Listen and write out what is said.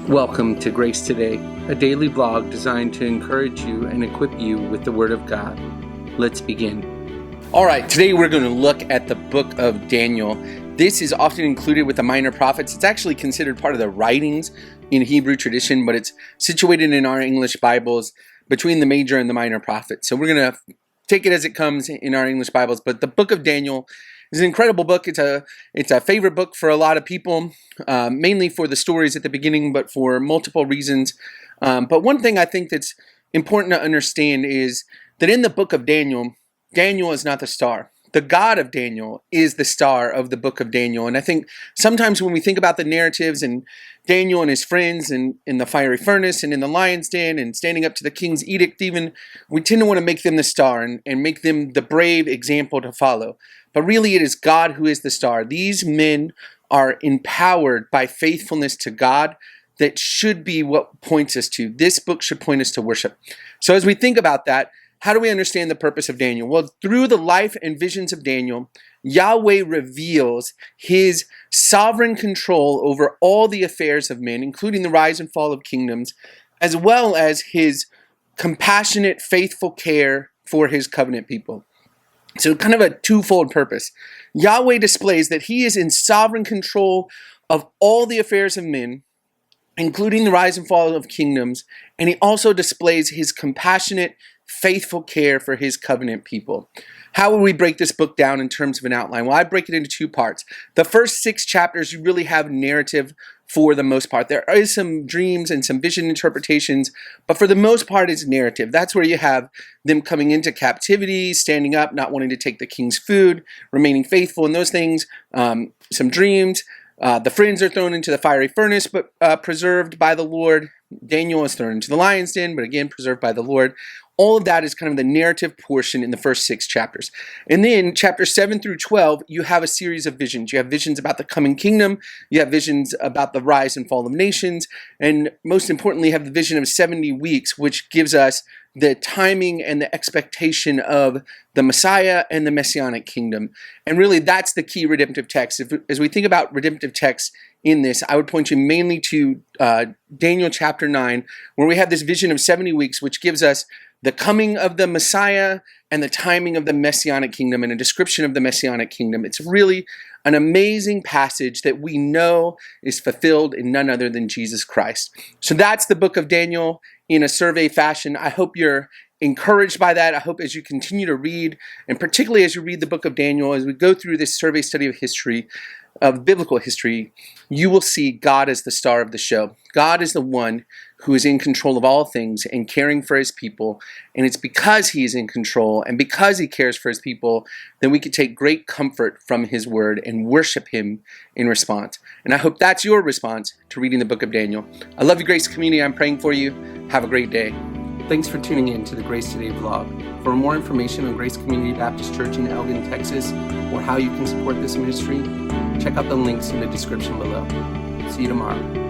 Welcome to Grace Today, a daily blog designed to encourage you and equip you with the Word of God. Let's begin. All right, today we're going to look at the book of Daniel. This is often included with the minor prophets. It's actually considered part of the writings in Hebrew tradition, but it's situated in our English Bibles between the major and the minor prophets. So we're going to take it as it comes in our English Bibles. But the book of Daniel is an incredible book. It's a favorite book for a lot of people, mainly for the stories at the beginning, but for multiple reasons. But one thing I think that's important to understand is that in the book of Daniel, Daniel is not the star. The God of Daniel is the star of the book of Daniel. And I think sometimes when we think about the narratives and Daniel and his friends and in the fiery furnace and in the lion's den and standing up to the king's edict even, we tend to want to make them the star and make them the brave example to follow. But really it is God who is the star. These men are empowered by faithfulness to God. That should be what points us to. This book should point us to worship. So as we think about that, how do we understand the purpose of Daniel? Well, through the life and visions of Daniel, Yahweh reveals his sovereign control over all the affairs of men, including the rise and fall of kingdoms, as well as his compassionate, faithful care for his covenant people. So kind of a twofold purpose. Yahweh displays that he is in sovereign control of all the affairs of men, including the rise and fall of kingdoms, and he also displays his compassionate, faithful care for his covenant people. How will we break this book down in terms of an outline? Well, I break it into two parts. The first 6 chapters, you really have narrative for the most part. There is some dreams and some vision interpretations, but for the most part, it's narrative. That's where you have them coming into captivity, standing up, not wanting to take the king's food, remaining faithful in those things, some dreams. The friends are thrown into the fiery furnace, but preserved by the Lord. Daniel is thrown into the lion's den, but again, preserved by the Lord. All of that is kind of the narrative portion in the first 6 chapters. And then chapters 7 through 12, you have a series of visions. You have visions about the coming kingdom. You have visions about the rise and fall of nations. And most importantly, you have the vision of 70 weeks, which gives us the timing and the expectation of the Messiah and the Messianic kingdom. And really, that's the key redemptive text. As we think about redemptive texts in this, I would point you mainly to Daniel chapter 9, where we have this vision of 70 weeks, which gives us the coming of the Messiah and the timing of the Messianic kingdom and a description of the Messianic kingdom. It's really an amazing passage that we know is fulfilled in none other than Jesus Christ. So that's the book of Daniel in a survey fashion. I hope you're encouraged by that. I hope as you continue to read, and particularly as you read the book of Daniel, as we go through this survey study of history, of biblical history, you will see God as the star of the show. God is the one who is in control of all things and caring for his people. And it's because he is in control and because he cares for his people that we can take great comfort from his word and worship him in response. And I hope that's your response to reading the book of Daniel. I love you, Grace Community. I'm praying for you. Have a great day. Thanks for tuning in to the Grace Today vlog. For more information on Grace Community Baptist Church in Elgin, Texas, or how you can support this ministry, check out the links in the description below. See you tomorrow.